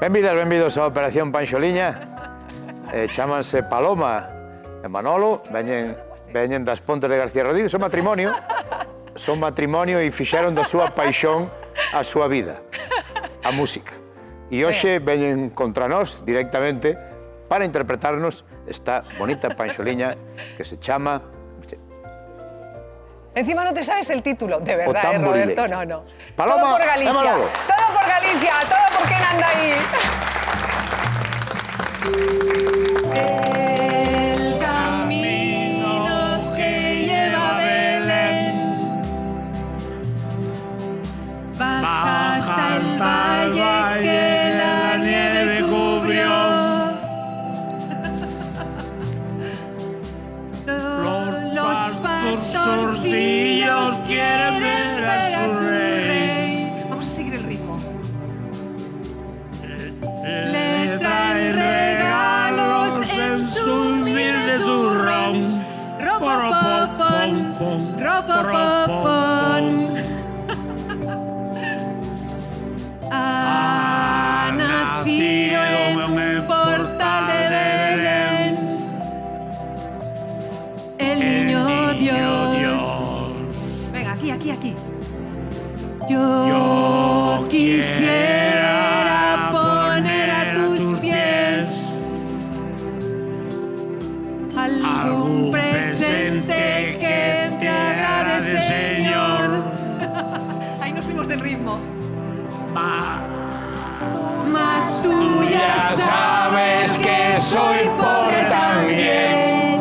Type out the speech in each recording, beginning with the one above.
Benvidos a Operación Panxoliña. Chámanse Paloma e Manolo, veñen das Pontes de García Rodríguez, son matrimonio e fixeron da súa paixón a súa vida, a música. E hoxe veñen contra nós directamente para interpretarnos esta bonita panxoliña que se chama... Encima no te sabes el título, de verdad, Tamborileiro. Roberto, no. Paloma todo por Galicia, e Manolo. todo por Galicia, todo por quien anda ahí. El camino que lleva a Belén baja hasta el valle que la nieve cubrió. Los pastorcillos quieren ver a su rey. Vamos a seguir el ritmo. Le traen regalos en su humilde zurrón. Ropopopón, ropopopón. Ha nacido en el portal de Belén el niño Dios. Venga, aquí. Yo quisiera poner a tus pies algún presente que te agrade, Señor. Ahí nos fuimos del ritmo. Mas tú ya sabes que soy pobre también.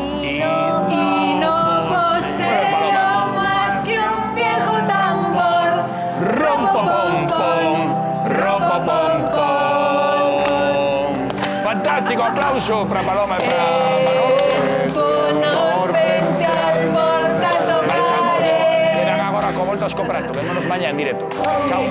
Y no poseo más que un viejo tambor. Rompopom, fantástico aplauso para Paloma y para Manolo. Frente al portal Marchamos. tocaré. Quedan agora con voltas co prato. Vémonos mañá en directo. Chao.